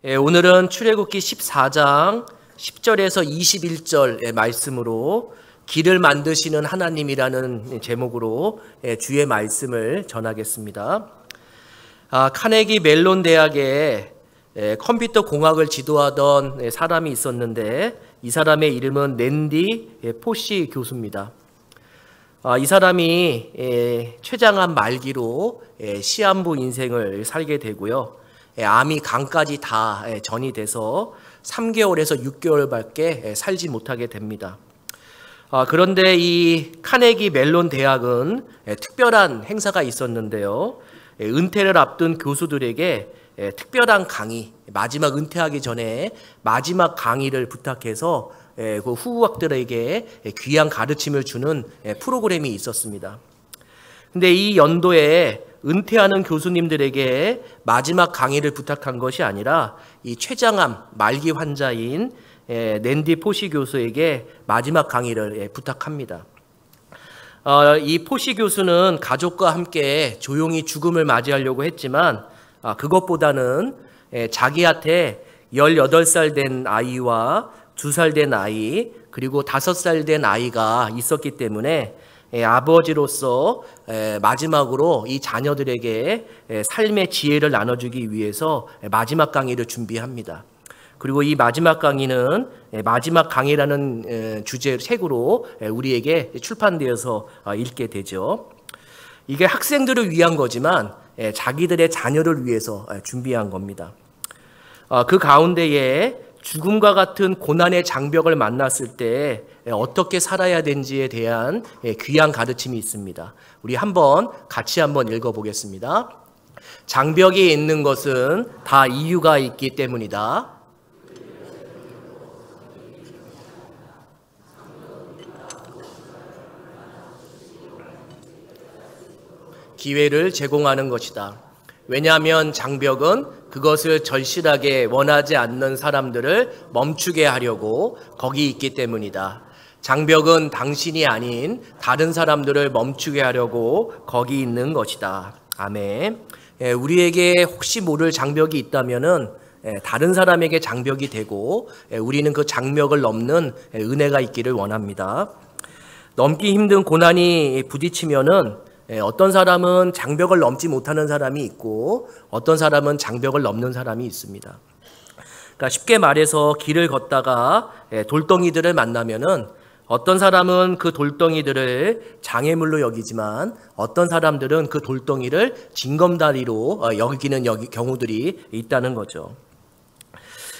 오늘은 출애굽기 14장 10절에서 21절의 말씀으로 길을 만드시는 하나님이라는 제목으로 주의 말씀을 전하겠습니다. 카네기 멜론 대학에 컴퓨터 공학을 지도하던 사람이 있었는데 이 사람의 이름은 낸디 포시 교수입니다. 이 사람이 췌장암 말기로 시한부 인생을 살게 되고요. 암이 간까지 다 전이 돼서 3개월에서 6개월밖에 살지 못하게 됩니다. 그런데 이 카네기 멜론 대학은 특별한 행사가 있었는데요. 은퇴를 앞둔 교수들에게 특별한 강의, 마지막 은퇴하기 전에 마지막 강의를 부탁해서 그 후학들에게 귀한 가르침을 주는 프로그램이 있었습니다. 근데 이 연도에 은퇴하는 교수님들에게 마지막 강의를 부탁한 것이 아니라 이 췌장암 말기 환자인 낸디 포시 교수에게 마지막 강의를 부탁합니다. 이 포시 교수는 가족과 함께 조용히 죽음을 맞이하려고 했지만 그것보다는 자기한테 18살 된 아이와 2살 된 아이 그리고 5살 된 아이가 있었기 때문에 아버지로서 마지막으로 이 자녀들에게 삶의 지혜를 나눠주기 위해서 마지막 강의를 준비합니다. 그리고 이 마지막 강의는 마지막 강의라는 주제 책으로 우리에게 출판되어서 읽게 되죠. 이게 학생들을 위한 거지만 자기들의 자녀를 위해서 준비한 겁니다. 그 가운데에 죽음과 같은 고난의 장벽을 만났을 때 어떻게 살아야 되는지에 대한 귀한 가르침이 있습니다. 우리 같이 한번 읽어보겠습니다. 장벽이 있는 것은 다 이유가 있기 때문이다. 기회를 제공하는 것이다. 왜냐하면 장벽은 그것을 절실하게 원하지 않는 사람들을 멈추게 하려고 거기 있기 때문이다. 장벽은 당신이 아닌 다른 사람들을 멈추게 하려고 거기 있는 것이다. 아멘. 우리에게 혹시 모를 장벽이 있다면은 다른 사람에게 장벽이 되고 우리는 그 장벽을 넘는 은혜가 있기를 원합니다. 넘기 힘든 고난이 부딪히면은 어떤 사람은 장벽을 넘지 못하는 사람이 있고 어떤 사람은 장벽을 넘는 사람이 있습니다. 그러니까 쉽게 말해서 길을 걷다가 돌덩이들을 만나면은 어떤 사람은 그 돌덩이들을 장애물로 여기지만 어떤 사람들은 그 돌덩이를 징검다리로 여기는 경우들이 있다는 거죠.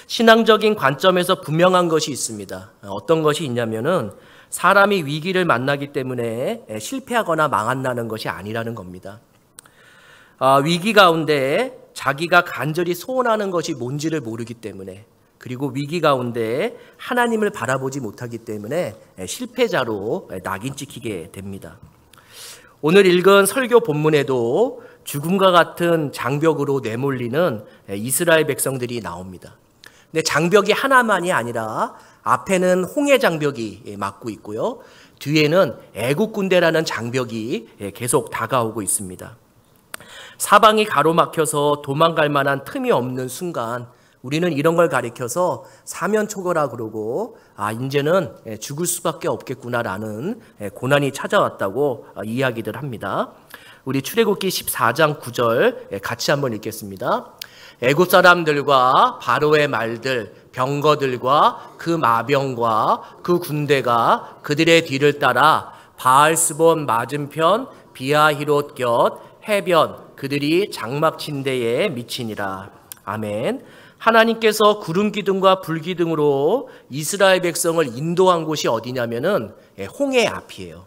신앙적인 관점에서 분명한 것이 있습니다. 어떤 것이 있냐면은 사람이 위기를 만나기 때문에 실패하거나 망한다는 것이 아니라는 겁니다. 위기 가운데 자기가 간절히 소원하는 것이 뭔지를 모르기 때문에 그리고 위기 가운데 하나님을 바라보지 못하기 때문에 실패자로 낙인 찍히게 됩니다. 오늘 읽은 설교 본문에도 죽음과 같은 장벽으로 내몰리는 이스라엘 백성들이 나옵니다. 근데 장벽이 하나만이 아니라 앞에는 홍해 장벽이 막고 있고요. 뒤에는 애국 군대라는 장벽이 계속 다가오고 있습니다. 사방이 가로막혀서 도망갈 만한 틈이 없는 순간 우리는 이런 걸 가리켜서 사면초거라 그러고 이제는 죽을 수밖에 없겠구나라는 고난이 찾아왔다고 이야기들 합니다. 우리 출애굽기 14장 9절 같이 한번 읽겠습니다. 애굽 사람들과 바로의 말들 병거들과 그 마병과 그 군대가 그들의 뒤를 따라 바알스본 맞은편 비하히롯 곁 해변 그들이 장막 침대에 미치니라. 아멘. 하나님께서 구름 기둥과 불 기둥으로 이스라엘 백성을 인도한 곳이 어디냐면은 홍해 앞이에요.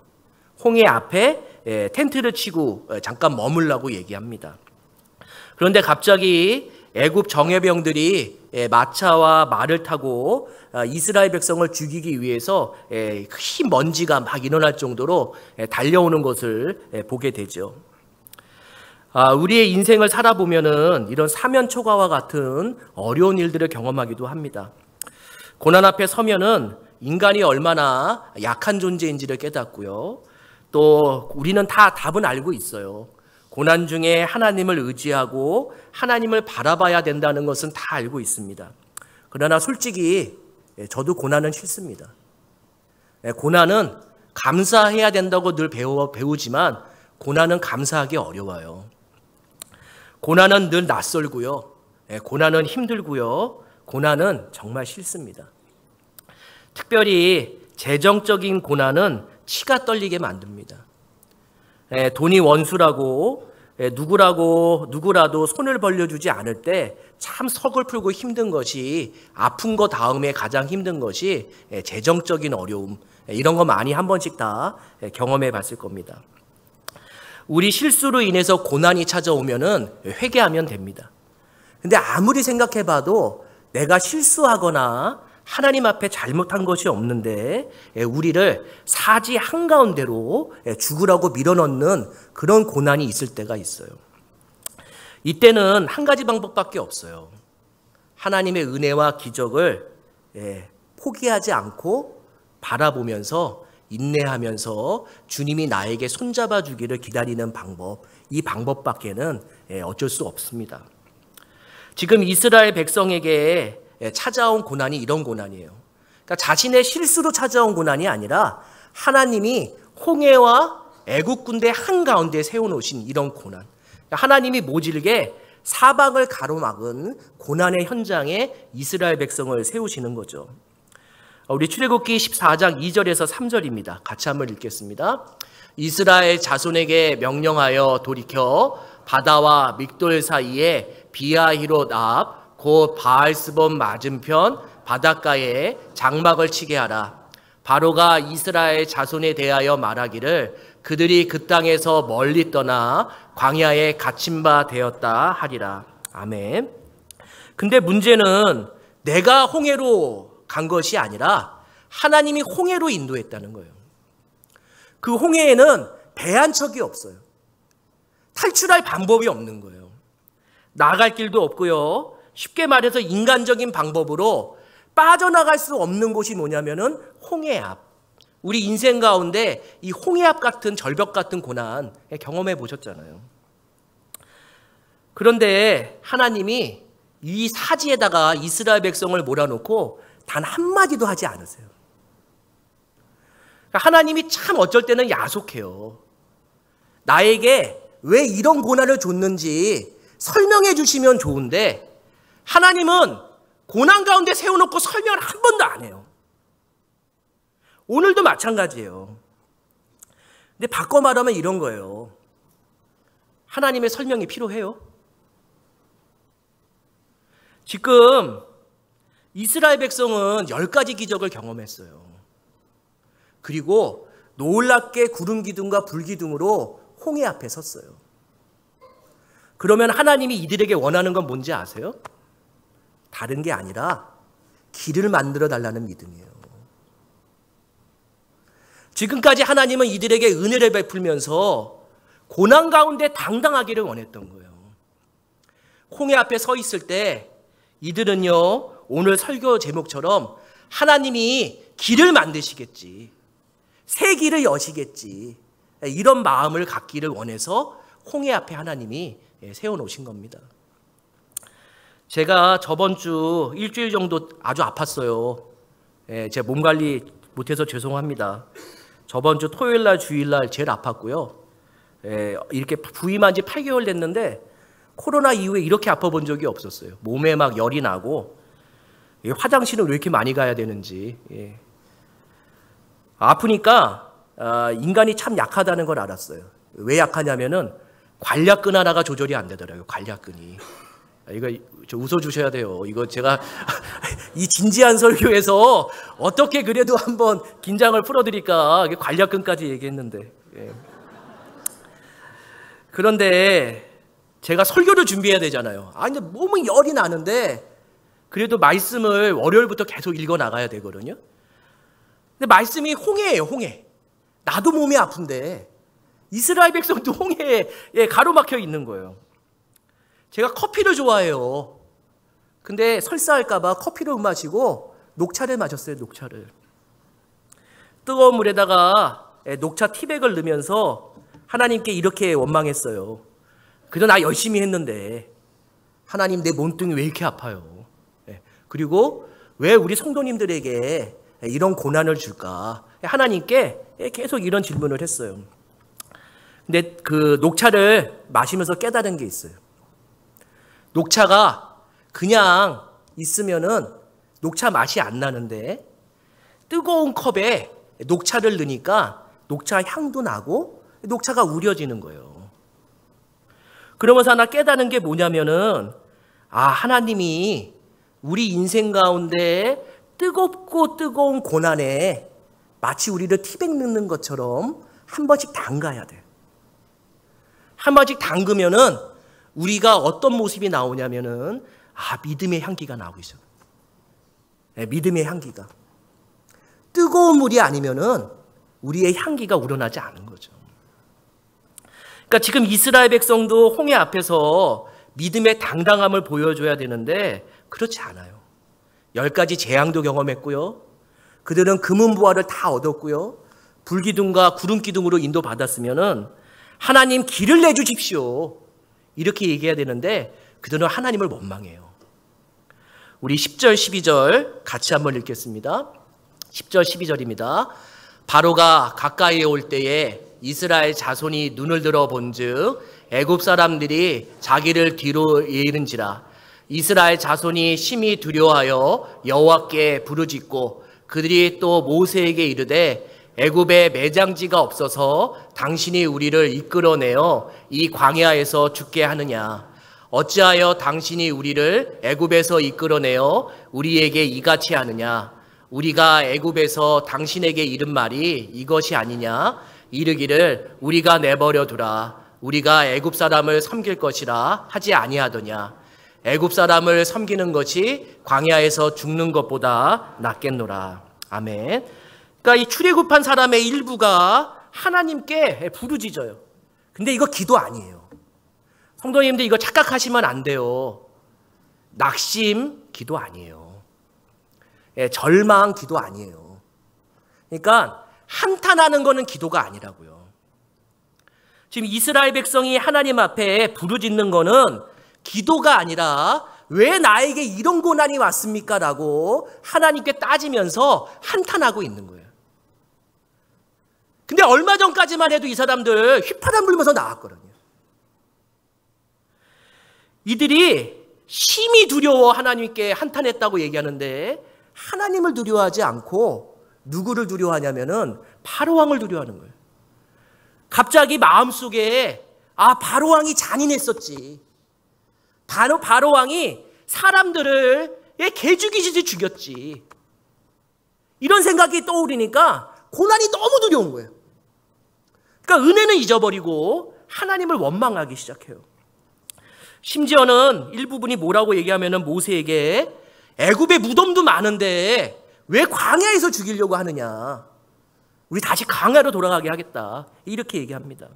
홍해 앞에 텐트를 치고 잠깐 머물라고 얘기합니다. 그런데 갑자기 애굽 정예병들이 마차와 말을 타고 이스라엘 백성을 죽이기 위해서 흰 먼지가 막 일어날 정도로 달려오는 것을 보게 되죠. 우리의 인생을 살아보면은 이런 사면초가와 같은 어려운 일들을 경험하기도 합니다. 고난 앞에 서면은 인간이 얼마나 약한 존재인지를 깨닫고요. 또 우리는 다 답은 알고 있어요. 고난 중에 하나님을 의지하고 하나님을 바라봐야 된다는 것은 다 알고 있습니다. 그러나 솔직히 저도 고난은 싫습니다. 고난은 감사해야 된다고 늘 배우지만 고난은 감사하기 어려워요. 고난은 늘 낯설고요. 고난은 힘들고요. 고난은 정말 싫습니다. 특별히 재정적인 고난은 치가 떨리게 만듭니다. 돈이 원수라고 누구라도 손을 벌려주지 않을 때 참 서글프고 힘든 것이, 아픈 거 다음에 가장 힘든 것이 재정적인 어려움, 이런 거 많이 한 번씩 다 경험해 봤을 겁니다. 우리 실수로 인해서 고난이 찾아오면은 회개하면 됩니다. 근데 아무리 생각해 봐도 내가 실수하거나 하나님 앞에 잘못한 것이 없는데 우리를 사지 한가운데로 죽으라고 밀어넣는 그런 고난이 있을 때가 있어요. 이때는 한 가지 방법밖에 없어요. 하나님의 은혜와 기적을 포기하지 않고 바라보면서 인내하면서 주님이 나에게 손잡아 주기를 기다리는 방법, 이 방법밖에는 어쩔 수 없습니다. 지금 이스라엘 백성에게 찾아온 고난이 이런 고난이에요. 그러니까 자신의 실수로 찾아온 고난이 아니라 하나님이 홍해와 애국 군대 한가운데 세워놓으신 이런 고난. 하나님이 모질게 사방을 가로막은 고난의 현장에 이스라엘 백성을 세우시는 거죠. 우리 출애굽기 14장 2절에서 3절입니다. 같이 한번 읽겠습니다. 이스라엘 자손에게 명령하여 돌이켜 바다와 믹돌 사이에 비아히롯 앞 곧 바알스본 맞은편 바닷가에 장막을 치게 하라. 바로가 이스라엘 자손에 대하여 말하기를 그들이 그 땅에서 멀리 떠나 광야에 갇힌 바 되었다 하리라. 아멘. 근데 문제는 내가 홍해로 간 것이 아니라 하나님이 홍해로 인도했다는 거예요. 그 홍해에는 배 한 척이 없어요. 탈출할 방법이 없는 거예요. 나갈 길도 없고요. 쉽게 말해서 인간적인 방법으로 빠져나갈 수 없는 곳이 뭐냐면은 홍해 앞. 우리 인생 가운데 이 홍해 앞 같은 절벽 같은 고난 경험해 보셨잖아요. 그런데 하나님이 이 사지에다가 이스라엘 백성을 몰아놓고 단 한마디도 하지 않으세요. 하나님이 참 어쩔 때는 야속해요. 나에게 왜 이런 고난을 줬는지 설명해 주시면 좋은데 하나님은 고난 가운데 세워놓고 설명을 한 번도 안 해요. 오늘도 마찬가지예요. 근데 바꿔 말하면 이런 거예요. 하나님의 설명이 필요해요? 지금 이스라엘 백성은 10가지 기적을 경험했어요. 그리고 놀랍게 구름 기둥과 불 기둥으로 홍해 앞에 섰어요. 그러면 하나님이 이들에게 원하는 건 뭔지 아세요? 다른 게 아니라 길을 만들어 달라는 믿음이에요. 지금까지 하나님은 이들에게 은혜를 베풀면서 고난 가운데 당당하기를 원했던 거예요. 홍해 앞에 서 있을 때 이들은요, 오늘 설교 제목처럼 하나님이 길을 만드시겠지, 새 길을 여시겠지, 이런 마음을 갖기를 원해서 홍해 앞에 하나님이 세워놓으신 겁니다. 제가 저번 주 일주일 정도 아주 아팠어요. 제가 몸 관리 못해서 죄송합니다. 저번 주 토요일날 주일날 제일 아팠고요. 이렇게 부임한 지 8개월 됐는데 코로나 이후에 이렇게 아파본 적이 없었어요. 몸에 막 열이 나고 화장실은 왜 이렇게 많이 가야 되는지. 아프니까 인간이 참 약하다는 걸 알았어요. 왜 약하냐면은 관략근 하나가 조절이 안 되더라고요. 관략근이. 이거 웃어주셔야 돼요. 이거 제가 이 진지한 설교에서 어떻게 그래도 한번 긴장을 풀어드릴까 관략근까지 얘기했는데. 그런데 제가 설교를 준비해야 되잖아요. 근데 몸은 열이 나는데 그래도 말씀을 월요일부터 계속 읽어 나가야 되거든요. 근데 말씀이 홍해예요, 홍해. 나도 몸이 아픈데 이스라엘 백성도 홍해에 가로막혀 있는 거예요. 제가 커피를 좋아해요. 근데 설사할까 봐 커피를 못 마시고 녹차를 마셨어요, 녹차를. 뜨거운 물에다가 녹차 티백을 넣으면서 하나님께 이렇게 원망했어요. 그래도 나 열심히 했는데 하나님 내 몸뚱이 왜 이렇게 아파요? 그리고 왜 우리 성도님들에게 이런 고난을 줄까? 하나님께 계속 이런 질문을 했어요. 근데 그 녹차를 마시면서 깨달은 게 있어요. 녹차가 그냥 있으면은 녹차 맛이 안 나는데 뜨거운 컵에 녹차를 넣으니까 녹차 향도 나고 녹차가 우려지는 거예요. 그러면서 하나 깨달은 게 뭐냐면은 하나님이 우리 인생 가운데 뜨겁고 뜨거운 고난에 마치 우리를 티백 넣는 것처럼 한 번씩 담가야 돼. 한 번씩 담그면은 우리가 어떤 모습이 나오냐면은 믿음의 향기가 나오고 있어요. 믿음의 향기가. 뜨거운 물이 아니면은 우리의 향기가 우러나지 않은 거죠. 그러니까 지금 이스라엘 백성도 홍해 앞에서 믿음의 당당함을 보여줘야 되는데 그렇지 않아요. 10가지 재앙도 경험했고요. 그들은 금은보화를 다 얻었고요. 불기둥과 구름기둥으로 인도받았으면은 하나님 길을 내주십시오. 이렇게 얘기해야 되는데 그들은 하나님을 원망해요. 우리 10절, 12절 같이 한번 읽겠습니다. 10절, 12절입니다. 바로가 가까이에 올 때에 이스라엘 자손이 눈을 들어 본즉 애굽 사람들이 자기를 뒤로 이른지라. 이스라엘 자손이 심히 두려워하여 여호와께 부르짖고 그들이 또 모세에게 이르되 애굽에 매장지가 없어서 당신이 우리를 이끌어내어 이 광야에서 죽게 하느냐. 어찌하여 당신이 우리를 애굽에서 이끌어내어 우리에게 이같이 하느냐. 우리가 애굽에서 당신에게 이른 말이 이것이 아니냐. 이르기를 우리가 내버려 두라. 우리가 애굽 사람을 섬길 것이라 하지 아니하더냐. 애굽 사람을 섬기는 것이 광야에서 죽는 것보다 낫겠노라. 아멘. 그러니까 이 출애굽한 사람의 일부가 하나님께 부르짖어요. 근데 이거 기도 아니에요. 성도님들 이거 착각하시면 안 돼요. 낙심 기도 아니에요. 절망 기도 아니에요. 그러니까 한탄하는 거는 기도가 아니라고요. 지금 이스라엘 백성이 하나님 앞에 부르짖는 거는 기도가 아니라 왜 나에게 이런 고난이 왔습니까? 라고 하나님께 따지면서 한탄하고 있는 거예요. 근데 얼마 전까지만 해도 이 사람들 휘파람 불면서 나왔거든요. 이들이 심히 두려워 하나님께 한탄했다고 얘기하는데 하나님을 두려워하지 않고 누구를 두려워하냐면은 바로왕을 두려워하는 거예요. 갑자기 마음속에 바로왕이 잔인했었지. 바로왕이 사람들을 개죽이듯이 죽였지. 이런 생각이 떠오르니까 고난이 너무 두려운 거예요. 그러니까 은혜는 잊어버리고 하나님을 원망하기 시작해요. 심지어는 일부분이 뭐라고 얘기하면은 모세에게 애굽에 무덤도 많은데 왜 광야에서 죽이려고 하느냐. 우리 다시 광야로 돌아가게 하겠다. 이렇게 얘기합니다.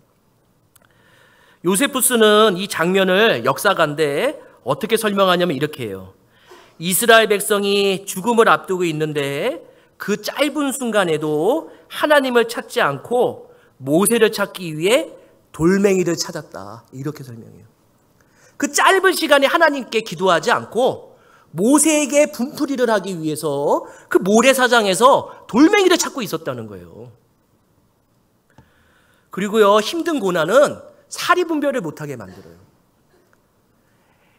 요세푸스는 이 장면을 역사가인데 어떻게 설명하냐면 이렇게 해요. 이스라엘 백성이 죽음을 앞두고 있는데 그 짧은 순간에도 하나님을 찾지 않고 모세를 찾기 위해 돌멩이를 찾았다. 이렇게 설명해요. 그 짧은 시간에 하나님께 기도하지 않고 모세에게 분풀이를 하기 위해서 그 모래사장에서 돌멩이를 찾고 있었다는 거예요. 그리고요, 힘든 고난은 사리분별을 못하게 만들어요.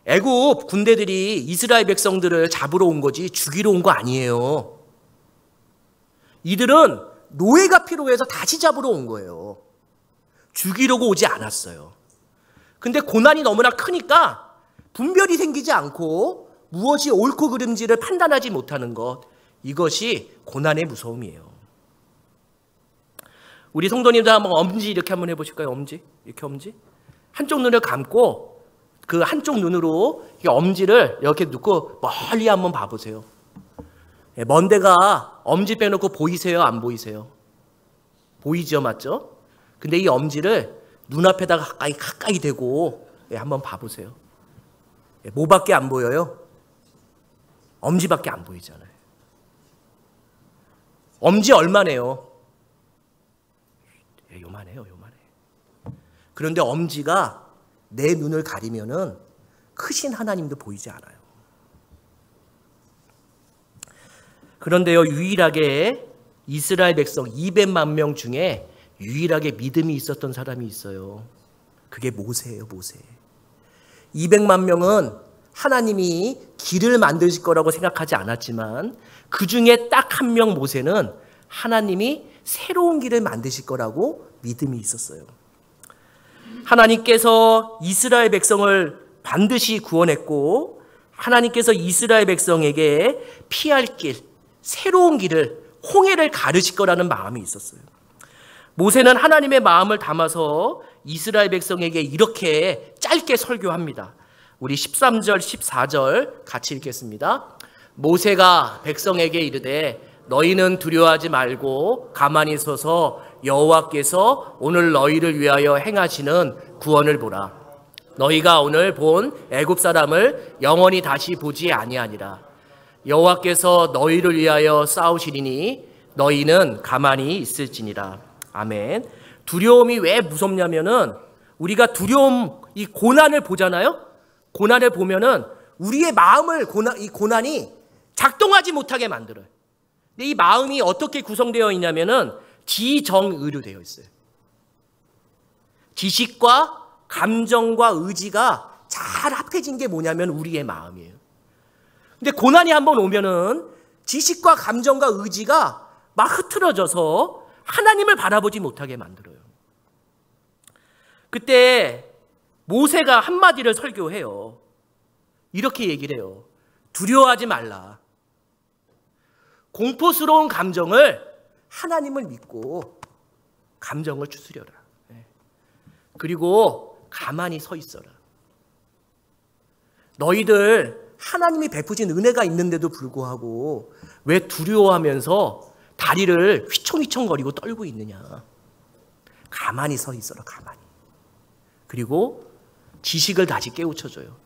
애굽 군대들이 이스라엘 백성들을 잡으러 온 거지 죽이러 온 거 아니에요. 이들은 노예가 필요해서 다시 잡으러 온 거예요. 죽이려고 오지 않았어요. 근데 고난이 너무나 크니까 분별이 생기지 않고 무엇이 옳고 그른지를 판단하지 못하는 것, 이것이 고난의 무서움이에요. 우리 성도님들 한번 엄지 이렇게 한번 해보실까요? 엄지? 이렇게 엄지? 한쪽 눈을 감고 그 한쪽 눈으로 엄지를 이렇게 놓고 멀리 한번 봐보세요. 먼 데가 엄지 빼놓고 보이세요? 안 보이세요? 보이죠? 맞죠? 근데 이 엄지를 눈앞에다가 가까이 대고 한번 봐보세요. 뭐밖에 안 보여요? 엄지밖에 안 보이잖아요. 엄지 얼마네요? 요만해요, 요만해. 그런데 엄지가 내 눈을 가리면은 크신 하나님도 보이지 않아요. 그런데요, 유일하게 이스라엘 백성 200만 명 중에 유일하게 믿음이 있었던 사람이 있어요. 그게 모세예요, 모세. 200만 명은 하나님이 길을 만드실 거라고 생각하지 않았지만 그 중에 딱 한 명 모세는 하나님이 새로운 길을 만드실 거라고 믿음이 있었어요. 하나님께서 이스라엘 백성을 반드시 구원했고 하나님께서 이스라엘 백성에게 피할 길, 새로운 길을, 홍해를 가르칠 거라는 마음이 있었어요. 모세는 하나님의 마음을 담아서 이스라엘 백성에게 이렇게 짧게 설교합니다. 우리 13절, 14절 같이 읽겠습니다. 모세가 백성에게 이르되 너희는 두려워하지 말고 가만히 서서 여호와께서 오늘 너희를 위하여 행하시는 구원을 보라. 너희가 오늘 본 애굽 사람을 영원히 다시 보지 아니하니라. 여호와께서 너희를 위하여 싸우시리니 너희는 가만히 있을지니라. 아멘. 두려움이 왜 무섭냐면은 우리가 두려움, 이 고난을 보잖아요. 고난을 보면은 우리의 마음을 이 고난이 작동하지 못하게 만들어요. 근데 이 마음이 어떻게 구성되어 있냐면은 지정의로 되어 있어요. 지식과 감정과 의지가 잘 합해진 게 뭐냐면 우리의 마음이에요. 근데 고난이 한번 오면은 지식과 감정과 의지가 막 흐트러져서 하나님을 바라보지 못하게 만들어요. 그때 모세가 한마디를 설교해요. 이렇게 얘기를 해요. 두려워하지 말라. 공포스러운 감정을 하나님을 믿고 감정을 추스려라. 그리고 가만히 서 있어라. 너희들 하나님이 베푸신 은혜가 있는데도 불구하고 왜 두려워하면서 다리를 휘청휘청거리고 떨고 있느냐. 가만히 서 있어라. 가만히. 그리고 지식을 다시 깨우쳐줘요.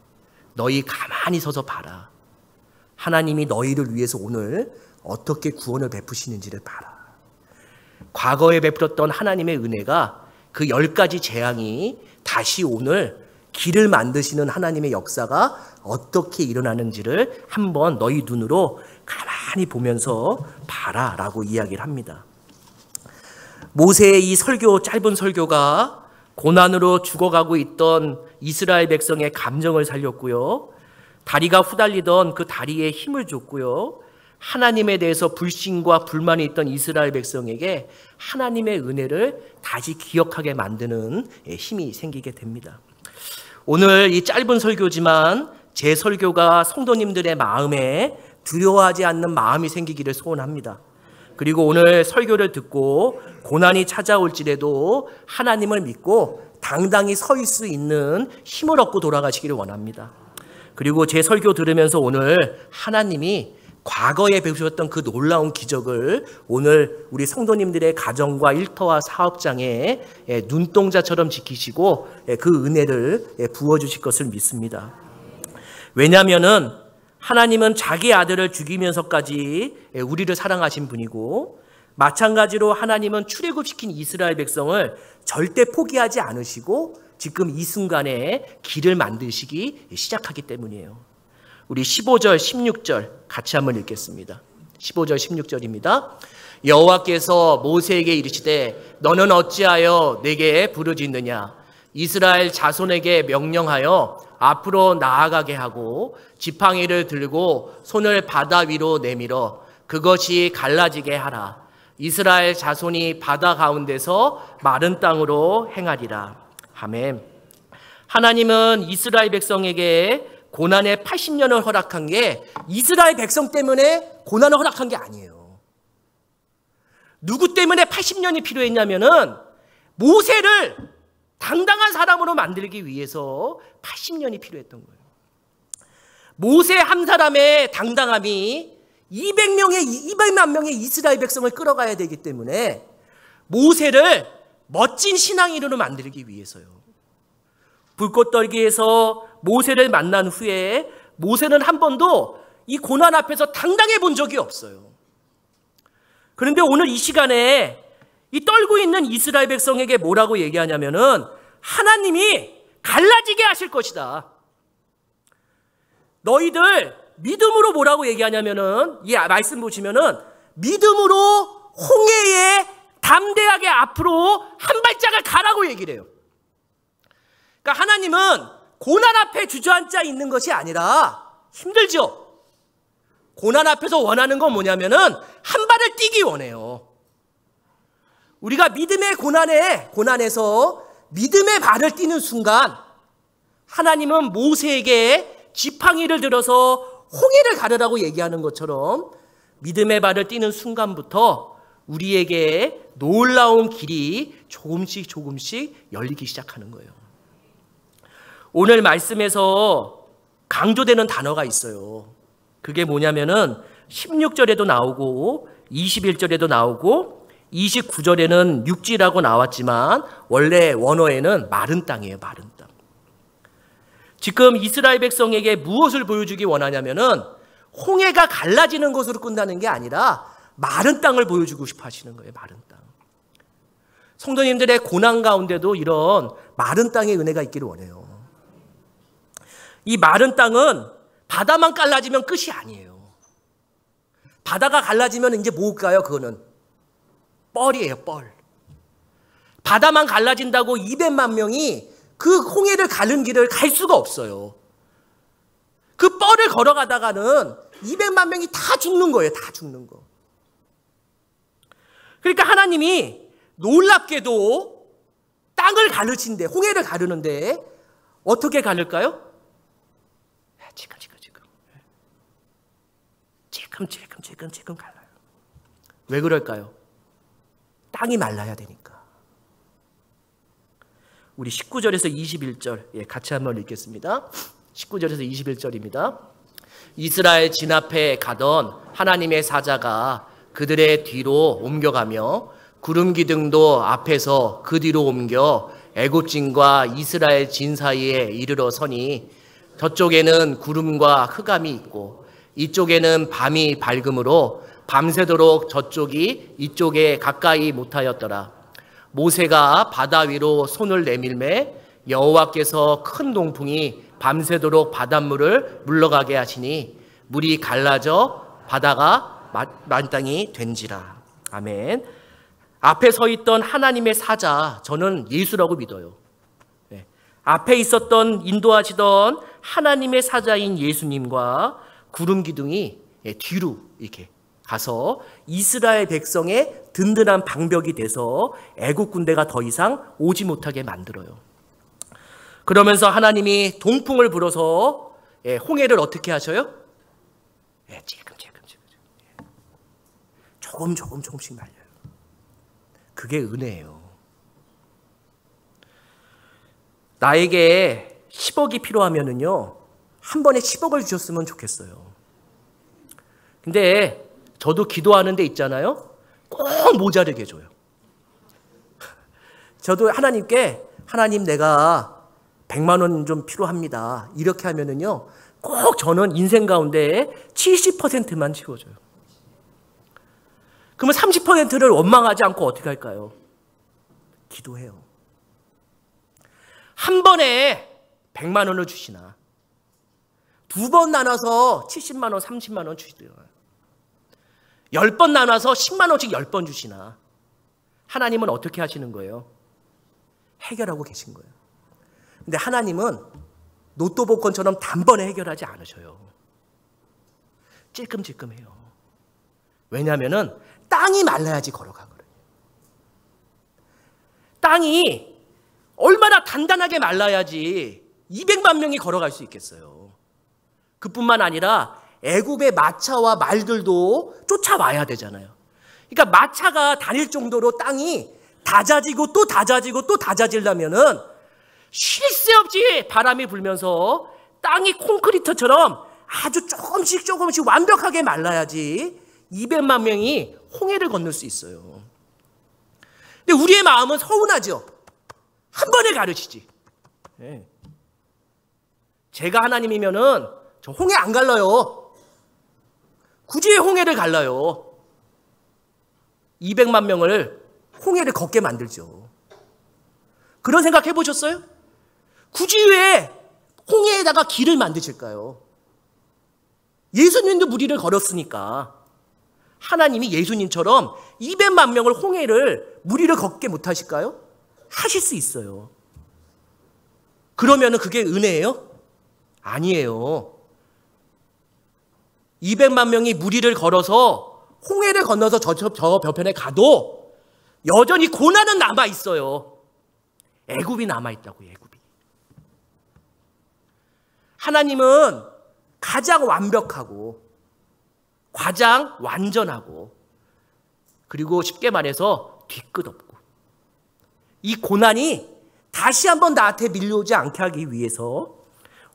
너희 가만히 서서 봐라. 하나님이 너희를 위해서 오늘 어떻게 구원을 베푸시는지를 봐라. 과거에 베풀었던 하나님의 은혜가 그 10가지 재앙이 다시 오늘 길을 만드시는 하나님의 역사가 어떻게 일어나는지를 한번 너희 눈으로 가만히 보면서 봐라 라고 이야기를 합니다. 모세의 이 설교, 짧은 설교가 고난으로 죽어가고 있던 이스라엘 백성의 감정을 살렸고요. 다리가 후달리던 그 다리에 힘을 줬고요. 하나님에 대해서 불신과 불만이 있던 이스라엘 백성에게 하나님의 은혜를 다시 기억하게 만드는 힘이 생기게 됩니다. 오늘 이 짧은 설교지만 제 설교가 성도님들의 마음에 두려워하지 않는 마음이 생기기를 소원합니다. 그리고 오늘 설교를 듣고 고난이 찾아올지라도 하나님을 믿고 당당히 서 있을 수 있는 힘을 얻고 돌아가시기를 원합니다. 그리고 제 설교 들으면서 오늘 하나님이 과거에 베푸셨던 그 놀라운 기적을 오늘 우리 성도님들의 가정과 일터와 사업장에 눈동자처럼 지키시고 그 은혜를 부어주실 것을 믿습니다. 왜냐하면은 하나님은 자기 아들을 죽이면서까지 우리를 사랑하신 분이고 마찬가지로 하나님은 출애굽시킨 이스라엘 백성을 절대 포기하지 않으시고 지금 이 순간에 길을 만드시기 시작하기 때문이에요. 우리 15절, 16절 같이 한번 읽겠습니다. 15절, 16절입니다. 여호와께서 모세에게 이르시되 너는 어찌하여 내게 부르짖느냐. 이스라엘 자손에게 명령하여 앞으로 나아가게 하고 지팡이를 들고 손을 바다 위로 내밀어 그것이 갈라지게 하라. 이스라엘 자손이 바다 가운데서 마른 땅으로 행하리라. 아멘. 하나님은 이스라엘 백성에게 고난의 80년을 허락한 게 이스라엘 백성 때문에 고난을 허락한 게 아니에요. 누구 때문에 80년이 필요했냐면은 모세를 당당한 사람으로 만들기 위해서 80년이 필요했던 거예요. 모세 한 사람의 당당함이 200만 명의 이스라엘 백성을 끌어가야 되기 때문에 모세를 멋진 신앙인으로 만들기 위해서요. 불꽃떨기에서 모세를 만난 후에 모세는 한 번도 이 고난 앞에서 당당해 본 적이 없어요. 그런데 오늘 이 시간에 이 떨고 있는 이스라엘 백성에게 뭐라고 얘기하냐면은 하나님이 갈라지게 하실 것이다. 너희들 믿음으로 뭐라고 얘기하냐면은, 이 말씀 보시면은 믿음으로 홍해에 담대하게 앞으로 한 발짝을 가라고 얘기를 해요. 그러니까 하나님은 고난 앞에 주저앉아 있는 것이 아니라, 힘들죠? 고난 앞에서 원하는 건 뭐냐면은 한 발을 뛰기 원해요. 우리가 믿음의 고난에서 믿음의 발을 뛰는 순간, 하나님은 모세에게 지팡이를 들어서 홍해를 가르라고 얘기하는 것처럼 믿음의 발을 뛰는 순간부터 우리에게 놀라운 길이 조금씩 열리기 시작하는 거예요. 오늘 말씀에서 강조되는 단어가 있어요. 그게 뭐냐면은 16절에도 나오고 21절에도 나오고 29절에는 육지라고 나왔지만 원래 원어에는 마른 땅이에요. 마른 땅. 지금 이스라엘 백성에게 무엇을 보여주기 원하냐면은 홍해가 갈라지는 것으로 끝나는 게 아니라 마른 땅을 보여주고 싶어 하시는 거예요. 마른 땅. 성도님들의 고난 가운데도 이런 마른 땅의 은혜가 있기를 원해요. 이 마른 땅은 바다만 갈라지면 끝이 아니에요. 바다가 갈라지면 이제 뭘까요? 그거는 뻘이에요. 뻘. 바다만 갈라진다고 200만 명이 그 홍해를 가는 길을 갈 수가 없어요. 그 뻘을 걸어가다가는 200만 명이 다 죽는 거예요. 다 죽는 거. 그러니까 하나님이 놀랍게도 땅을 가르친데, 홍해를 가르는데 어떻게 가를까요? 지금 갈라요. 왜 그럴까요? 땅이 말라야 되니까. 우리 19절에서 21절 같이 한번 읽겠습니다. 19절에서 21절입니다. 이스라엘 진 앞에 가던 하나님의 사자가 그들의 뒤로 옮겨가며 구름 기둥도 앞에서 그 뒤로 옮겨 애굽진과 이스라엘 진 사이에 이르러 서니 저쪽에는 구름과 흑암이 있고 이쪽에는 밤이 밝음으로 밤새도록 저쪽이 이쪽에 가까이 못하였더라. 모세가 바다 위로 손을 내밀매 여호와께서 큰 동풍이 밤새도록 바닷물을 물러가게 하시니 물이 갈라져 바다가 만땅이 된지라. 아멘. 앞에 서 있던 하나님의 사자, 저는 예수라고 믿어요. 앞에 있었던, 인도하시던 하나님의 사자인 예수님과 구름 기둥이 뒤로 이렇게 가서 이스라엘 백성의 든든한 방벽이 돼서 애국 군대가 더 이상 오지 못하게 만들어요. 그러면서 하나님이 동풍을 불어서 홍해를 어떻게 하셔요? 조금씩 말려요. 그게 은혜예요. 나에게 10억이 필요하면은요, 한 번에 10억을 주셨으면 좋겠어요. 근데 저도 기도하는 데 있잖아요. 꼭 모자르게 줘요. 저도 하나님께, 하나님 내가 100만 원 좀 필요합니다. 이렇게 하면은요, 꼭 저는 인생 가운데 70%만 채워줘요. 그러면 30%를 원망하지 않고 어떻게 할까요? 기도해요. 한 번에 100만 원을 주시나, 두 번 나눠서 70만 원, 30만 원 주시더라. 10번 나눠서 10만 원씩 10번 주시나, 하나님은 어떻게 하시는 거예요? 해결하고 계신 거예요. 근데 하나님은 로또 복권처럼 단번에 해결하지 않으셔요. 찔끔찔끔해요. 왜냐하면은 땅이 말라야지 걸어가거든요. 땅이 얼마나 단단하게 말라야지 200만 명이 걸어갈 수 있겠어요. 그뿐만 아니라 애굽의 마차와 말들도 쫓아와야 되잖아요. 그러니까 마차가 다닐 정도로 땅이 다져지고 또 다져지고 또 다져지려면은 쉴 새 없이 바람이 불면서 땅이 콘크리트처럼 아주 조금씩 완벽하게 말라야지 200만 명이 홍해를 건널 수 있어요. 근데 우리의 마음은 서운하죠. 한 번에 가르치지. 제가 하나님이면은 저 홍해 안 갈라요. 굳이 홍해를 갈라요. 200만 명을 홍해를 걷게 만들죠. 그런 생각 해보셨어요? 굳이 왜 홍해에다가 길을 만드실까요? 예수님도 무리를 걸었으니까 하나님이 예수님처럼 200만 명을 홍해를 무리를 걷게 못하실까요? 하실 수 있어요. 그러면 그게 은혜예요? 아니에요. 200만 명이 무리를 걸어서 홍해를 건너서 저 벼편에 가도 여전히 고난은 남아있어요. 애굽이 남아있다고요. 애굽이. 하나님은 가장 완벽하고 가장 완전하고 그리고 쉽게 말해서 뒤끝 없고 이 고난이 다시 한번 나한테 밀려오지 않게 하기 위해서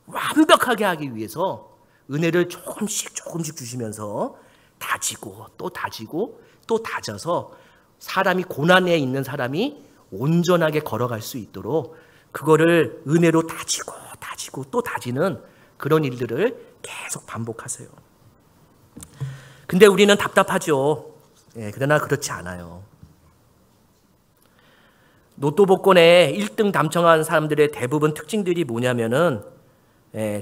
완벽하게 하기 위해서 은혜를 조금씩 주시면서 다지고 또 다지고 또 다져서 사람이 고난에 있는 사람이 온전하게 걸어갈 수 있도록 그거를 은혜로 다지고 또 다지는 그런 일들을 계속 반복하세요. 근데 우리는 답답하죠. 그러나 그렇지 않아요. 로또 복권에 1등 당첨한 사람들의 대부분 특징들이 뭐냐면은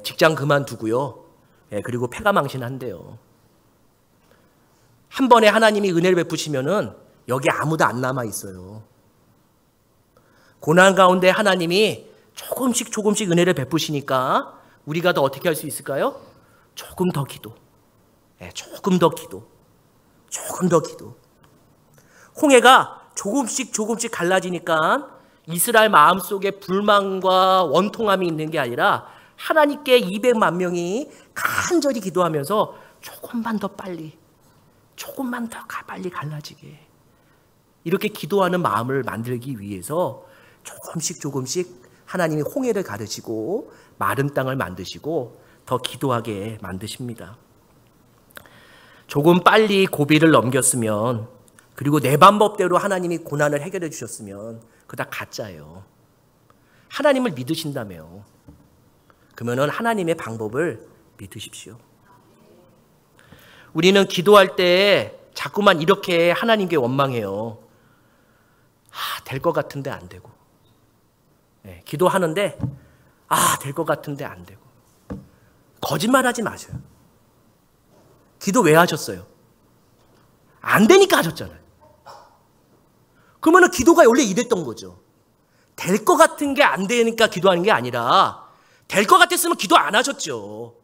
직장 그만두고요. 그리고 패가망신한대요. 한 번에 하나님이 은혜를 베푸시면은 여기 아무도 안 남아 있어요. 고난 가운데 하나님이 조금씩 은혜를 베푸시니까 우리가 더 어떻게 할 수 있을까요? 조금 더 기도. 홍해가 조금씩 갈라지니까 이스라엘 마음속에 불만과 원통함이 있는 게 아니라 하나님께 200만 명이 간절히 기도하면서 조금만 더 빨리 갈라지게 이렇게 기도하는 마음을 만들기 위해서 조금씩 하나님이 홍해를 가르시고 마른 땅을 만드시고 더 기도하게 만드십니다. 조금 빨리 고비를 넘겼으면 그리고 내 방법대로 하나님이 고난을 해결해 주셨으면 그거 다 가짜예요. 하나님을 믿으신다며요. 그러면 하나님의 방법을 믿으십시오. 우리는 기도할 때 자꾸만 이렇게 하나님께 원망해요. 될 것 같은데 안 되고. 기도하는데 될 것 같은데 안 되고. 거짓말하지 마세요. 기도 왜 하셨어요? 안 되니까 하셨잖아요. 그러면 기도가 원래 이랬던 거죠. 될 것 같은 게 안 되니까 기도하는 게 아니라 될 것 같았으면 기도 안 하셨죠.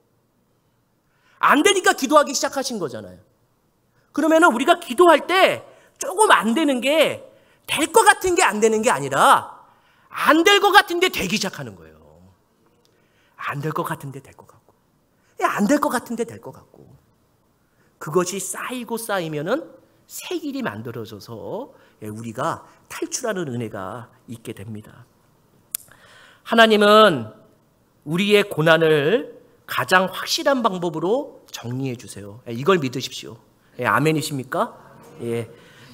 안 되니까 기도하기 시작하신 거잖아요. 그러면 우리가 기도할 때 조금 안 되는 게 될 것 같은 게 안 되는 게 아니라 안 될 것 같은데 되기 시작하는 거예요. 안 될 것 같은데 될 것 같고 안 될 것 같은데 될 것 같고 그것이 쌓이면은 새 길이 만들어져서 우리가 탈출하는 은혜가 있게 됩니다. 하나님은 우리의 고난을 가장 확실한 방법으로 정리해 주세요. 이걸 믿으십시오. 아멘이십니까?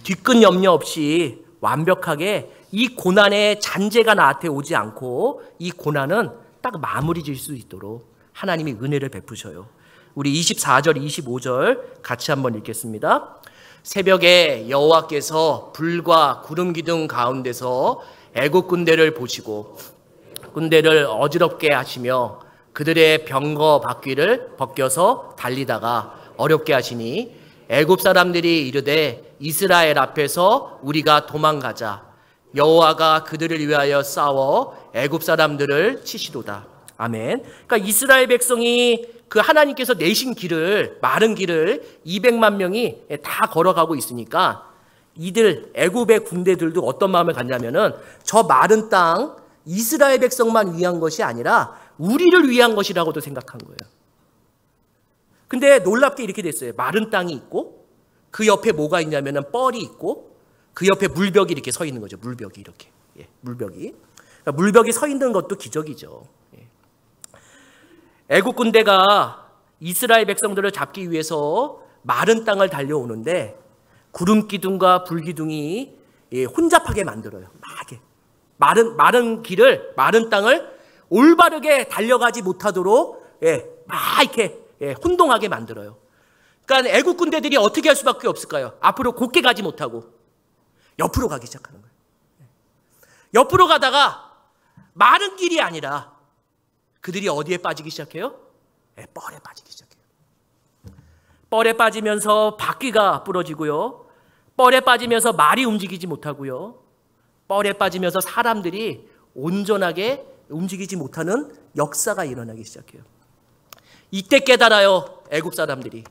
뒤끝 염려 없이 완벽하게 이 고난의 잔재가 나한테 오지 않고 이 고난은 딱 마무리 질 수 있도록 하나님이 은혜를 베푸셔요. 우리 24절, 25절 같이 한번 읽겠습니다. 새벽에 여호와께서 불과 구름 기둥 가운데서 애국 군대를 보시고 군대를 어지럽게 하시며 그들의 병거 바퀴를 벗겨서 달리다가 어렵게 하시니 애굽 사람들이 이르되 이스라엘 앞에서 우리가 도망가자. 여호와가 그들을 위하여 싸워 애굽 사람들을 치시도다. 아멘. 그러니까 이스라엘 백성이 그 하나님께서 내신 길을 마른 길을 200만 명이 다 걸어가고 있으니까 이들 애굽의 군대들도 어떤 마음을 갖냐면은 저 마른 땅 이스라엘 백성만 위한 것이 아니라 우리를 위한 것이라고도 생각한 거예요. 근데 놀랍게 이렇게 됐어요. 마른 땅이 있고 그 옆에 뭐가 있냐면은 뻘이 있고 그 옆에 물벽이 이렇게 서 있는 거죠. 물벽이 이렇게. 물벽이. 그러니까 물벽이 서 있는 것도 기적이죠. 애국 군대가 이스라엘 백성들을 잡기 위해서 마른 땅을 달려오는데 구름 기둥과 불 기둥이 혼잡하게 만들어요. 마른 길을 마른 땅을 올바르게 달려가지 못하도록 막 이렇게 혼동하게 만들어요. 그러니까 애국 군대들이 어떻게 할 수밖에 없을까요? 앞으로 곧게 가지 못하고 옆으로 가기 시작하는 거예요. 옆으로 가다가 마른 길이 아니라 그들이 어디에 빠지기 시작해요? 뻘에 빠지기 시작해요. 뻘에 빠지면서 바퀴가 부러지고요. 뻘에 빠지면서 말이 움직이지 못하고요. 뻘에 빠지면서 사람들이 온전하게 움직이지 못하는 역사가 일어나기 시작해요. 이때 깨달아요, 애굽 사람들이.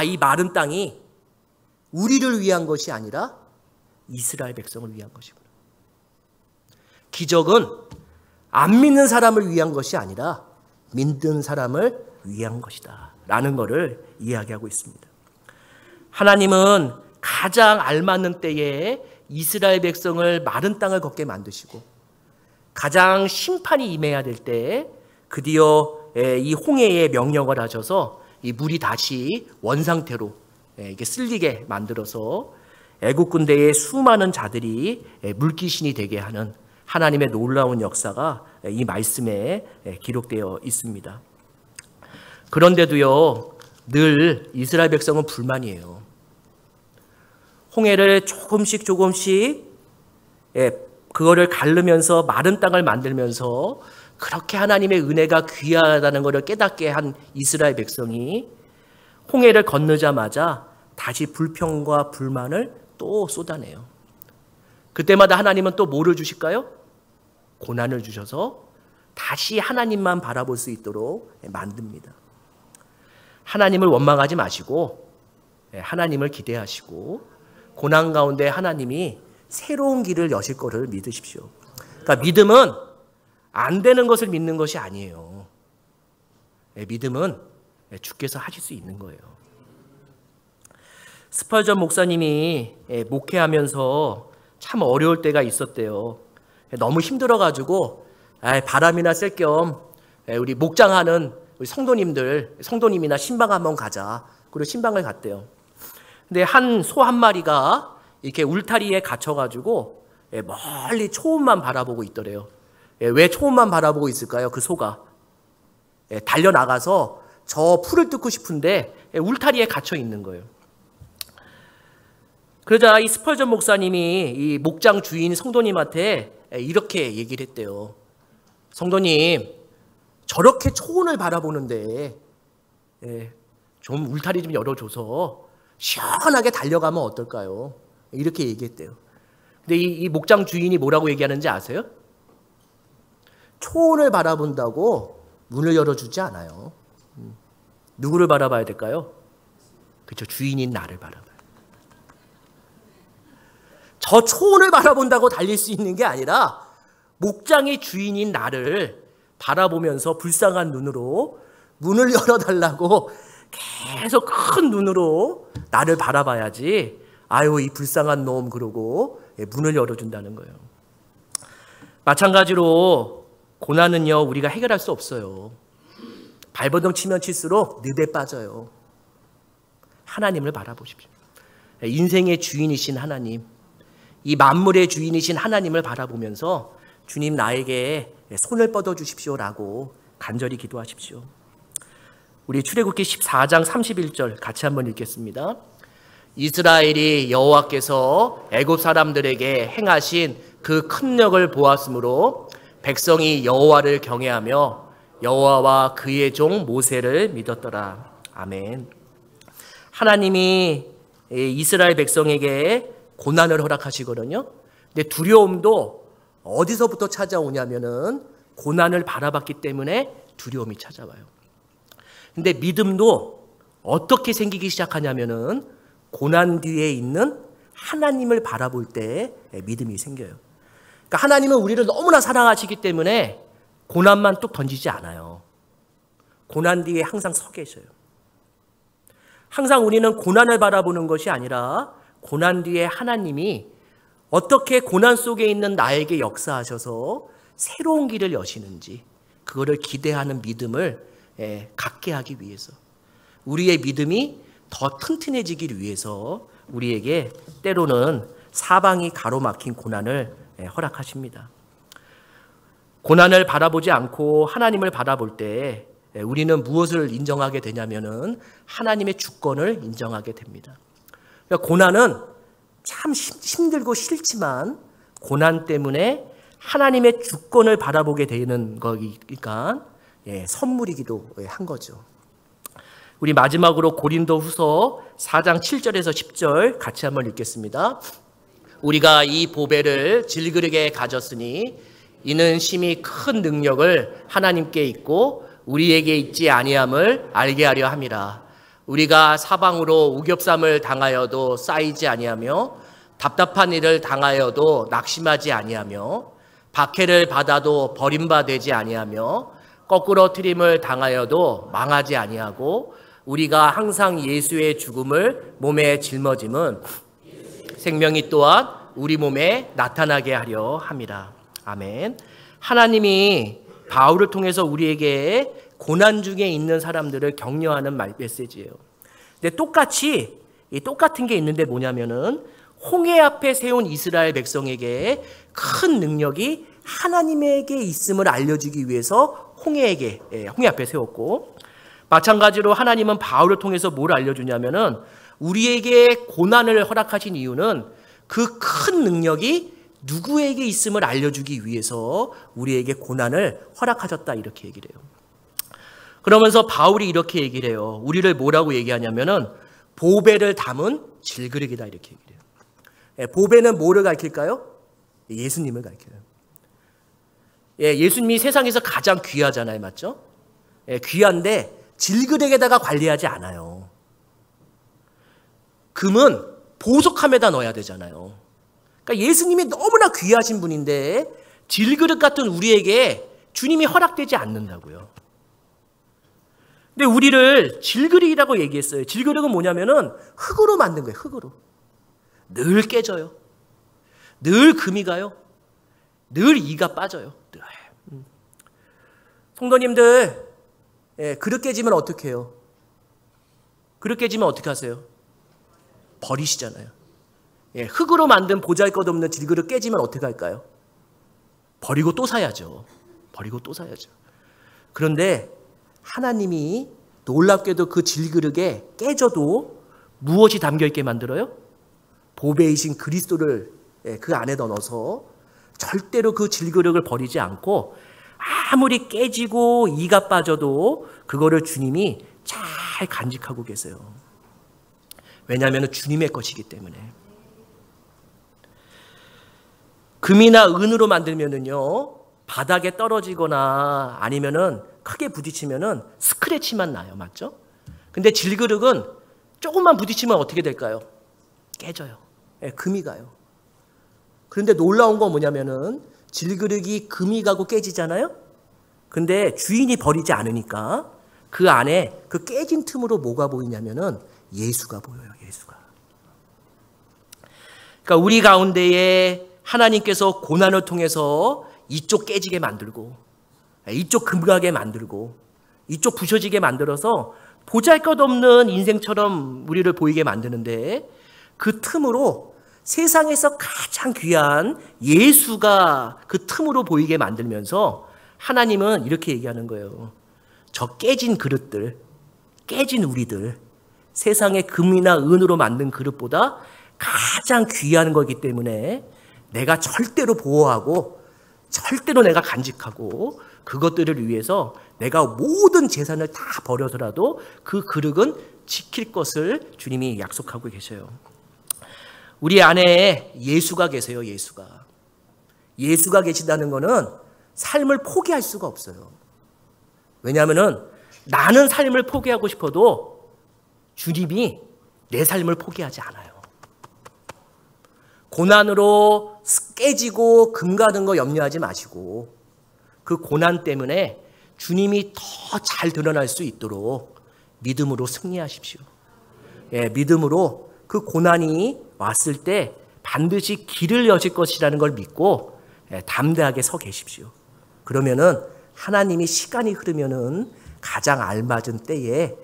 이 마른 땅이 우리를 위한 것이 아니라 이스라엘 백성을 위한 것이구나. 기적은 안 믿는 사람을 위한 것이 아니라 믿는 사람을 위한 것이다 라는 것을 이야기하고 있습니다. 하나님은 가장 알맞는 때에 이스라엘 백성을 마른 땅을 걷게 만드시고 가장 심판이 임해야 될 때에 드디어 이 홍해에 명령을 하셔서 이 물이 다시 원상태로 이게 쓸리게 만들어서 애국 군대의 수많은 자들이 물귀신이 되게 하는 하나님의 놀라운 역사가 이 말씀에 기록되어 있습니다. 그런데도요, 늘 이스라엘 백성은 불만이에요. 홍해를 조금씩 그거를 가르면서 마른 땅을 만들면서 그렇게 하나님의 은혜가 귀하다는 것을 깨닫게 한 이스라엘 백성이 홍해를 건너자마자 다시 불평과 불만을 또 쏟아내요. 그때마다 하나님은 또 뭐를 주실까요? 고난을 주셔서 다시 하나님만 바라볼 수 있도록 만듭니다. 하나님을 원망하지 마시고 하나님을 기대하시고 고난 가운데 하나님이 새로운 길을 여실 것을 믿으십시오. 그러니까 믿음은 안 되는 것을 믿는 것이 아니에요. 믿음은 주께서 하실 수 있는 거예요. 스펄전 목사님이 목회하면서 참 어려울 때가 있었대요. 너무 힘들어가지고 바람이나 쐴 겸 우리 목장하는 우리 성도님이나 신방 한번 가자. 그리고 신방을 갔대요. 근데 한 소 한 마리가 이렇게 울타리에 갇혀가지고 멀리 초원만 바라보고 있더래요. 왜 초원만 바라보고 있을까요? 그 소가 달려나가서 저 풀을 뜯고 싶은데 울타리에 갇혀 있는 거예요. 그러자 이 스펄전 목사님이 이 목장 주인 성도님한테 이렇게 얘기를 했대요. 성도님, 저렇게 초원을 바라보는데 좀 울타리 좀 열어줘서 시원하게 달려가면 어떨까요? 이렇게 얘기했대요. 근데 이 목장 주인이 뭐라고 얘기하는지 아세요? 초원을 바라본다고 문을 열어주지 않아요. 누구를 바라봐야 될까요? 그렇죠. 주인인 나를 바라봐요. 저 초원을 바라본다고 달릴 수 있는 게 아니라 목장의 주인인 나를 바라보면서 불쌍한 눈으로 문을 열어달라고 계속 큰 눈으로 나를 바라봐야지 아유 이 불쌍한 놈 그러고 문을 열어준다는 거예요. 마찬가지로 고난은요 우리가 해결할 수 없어요. 발버둥 치면 칠수록 늪에 빠져요. 하나님을 바라보십시오. 인생의 주인이신 하나님, 이 만물의 주인이신 하나님을 바라보면서 주님 나에게 손을 뻗어 주십시오라고 간절히 기도하십시오. 우리 출애굽기 14장 31절 같이 한번 읽겠습니다. 이스라엘이 여호와께서 애굽 사람들에게 행하신 그 큰 역을 보았으므로 백성이 여호와를 경외하며 여호와와 그의 종 모세를 믿었더라. 아멘. 하나님이 이스라엘 백성에게 고난을 허락하시거든요. 근데 두려움도 어디서부터 찾아오냐면은 고난을 바라봤기 때문에 두려움이 찾아와요. 근데 믿음도 어떻게 생기기 시작하냐면은 고난 뒤에 있는 하나님을 바라볼 때 믿음이 생겨요. 그러니까 하나님은 우리를 너무나 사랑하시기 때문에 고난만 뚝 던지지 않아요. 고난 뒤에 항상 서 계셔요. 항상 우리는 고난을 바라보는 것이 아니라 고난 뒤에 하나님이 어떻게 고난 속에 있는 나에게 역사하셔서 새로운 길을 여시는지 그거를 기대하는 믿음을 갖게 하기 위해서 우리의 믿음이 더 튼튼해지기 위해서 우리에게 때로는 사방이 가로막힌 고난을 허락하십니다. 고난을 바라보지 않고 하나님을 바라볼 때 우리는 무엇을 인정하게 되냐면은 하나님의 주권을 인정하게 됩니다. 그러니까 고난은 참 힘들고 싫지만 고난 때문에 하나님의 주권을 바라보게 되는 거니까 선물이기도 한 거죠. 우리 마지막으로 고린도후서 4장 7절에서 10절 같이 한번 읽겠습니다. 우리가 이 보배를 질그릇에 가졌으니 이는 심히 큰 능력을 하나님께 있고 우리에게 있지 아니함을 알게 하려 함이라. 우리가 사방으로 우겹삼을 당하여도 쌓이지 아니하며 답답한 일을 당하여도 낙심하지 아니하며 박해를 받아도 버림받지 아니하며 거꾸로 트림을 당하여도 망하지 아니하고 우리가 항상 예수의 죽음을 몸에 짊어짐은 생명이 또한 우리 몸에 나타나게 하려 함이라. 아멘. 하나님이 바울을 통해서 우리에게 고난 중에 있는 사람들을 격려하는 메시지예요. 근데 똑같은 게 있는데 뭐냐면은 홍해 앞에 세운 이스라엘 백성에게 큰 능력이 하나님에게 있음을 알려주기 위해서 홍해 앞에 세웠고, 마찬가지로 하나님은 바울을 통해서 뭘 알려주냐면은 우리에게 고난을 허락하신 이유는 그 큰 능력이 누구에게 있음을 알려주기 위해서 우리에게 고난을 허락하셨다, 이렇게 얘기를 해요. 그러면서 바울이 이렇게 얘기를 해요. 우리를 뭐라고 얘기하냐면은 보배를 담은 질그릇이다, 이렇게 얘기를 해요. 보배는 뭐를 가리킬까요? 예수님을 가리켜요. 예수님이 세상에서 가장 귀하잖아요, 맞죠? 귀한데 질그릇에다가 관리하지 않아요. 금은 보석함에다 넣어야 되잖아요. 그러니까 예수님이 너무나 귀하신 분인데 질그릇 같은 우리에게 주님이 허락되지 않는다고요. 근데 우리를 질그릇이라고 얘기했어요. 질그릇은 뭐냐면은 흙으로 만든 거예요. 흙으로. 늘 깨져요. 늘 금이 가요. 늘 이가 빠져요. 늘. 성도님들, 그릇 깨지면 어떻게 해요? 그릇 깨지면 어떻게 하세요? 버리시잖아요. 흙으로 만든 보잘것없는 질그릇 깨지면 어떻게 할까요? 버리고 또 사야죠. 버리고 또 사야죠. 그런데 하나님이 놀랍게도 그 질그릇에 깨져도 무엇이 담겨있게 만들어요? 보배이신 그리스도를 그 안에 넣어서 절대로 그 질그릇을 버리지 않고 아무리 깨지고 이가 빠져도 그거를 주님이 잘 간직하고 계세요. 왜냐하면 주님의 것이기 때문에. 금이나 은으로 만들면은요, 바닥에 떨어지거나 아니면은 크게 부딪히면은 스크래치만 나요. 맞죠? 근데 질그릇은 조금만 부딪히면 어떻게 될까요? 깨져요. 금이 가요. 그런데 놀라운 건 뭐냐면은 질그릇이 금이 가고 깨지잖아요? 근데 주인이 버리지 않으니까 그 안에 그 깨진 틈으로 뭐가 보이냐면은 예수가 보여요. 예수가. 그러니까 우리 가운데에 하나님께서 고난을 통해서 이쪽 깨지게 만들고 이쪽 금가게 만들고 이쪽 부셔지게 만들어서 보잘것없는 인생처럼 우리를 보이게 만드는데 그 틈으로 세상에서 가장 귀한 예수가 그 틈으로 보이게 만들면서 하나님은 이렇게 얘기하는 거예요. 저 깨진 그릇들, 깨진 우리들, 세상의 금이나 은으로 만든 그릇보다 가장 귀한 거기 때문에 내가 절대로 보호하고 절대로 내가 간직하고 그것들을 위해서 내가 모든 재산을 다 버려서라도 그 그릇은 지킬 것을 주님이 약속하고 계셔요. 우리 안에 예수가 계세요. 예수가 계시다는 것은 삶을 포기할 수가 없어요. 왜냐하면 나는 삶을 포기하고 싶어도 주님이 내 삶을 포기하지 않아요. 고난으로 깨지고 금가는 거 염려하지 마시고 그 고난 때문에 주님이 더 잘 드러날 수 있도록 믿음으로 승리하십시오. 믿음으로 그 고난이 왔을 때 반드시 길을 여실 것이라는 걸 믿고 담대하게 서 계십시오. 그러면은 하나님이 시간이 흐르면은 가장 알맞은 때에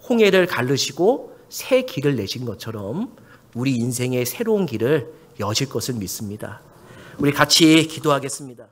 홍해를 가르시고 새 길을 내신 것처럼 우리 인생의 새로운 길을 여실 것을 믿습니다. 우리 같이 기도하겠습니다.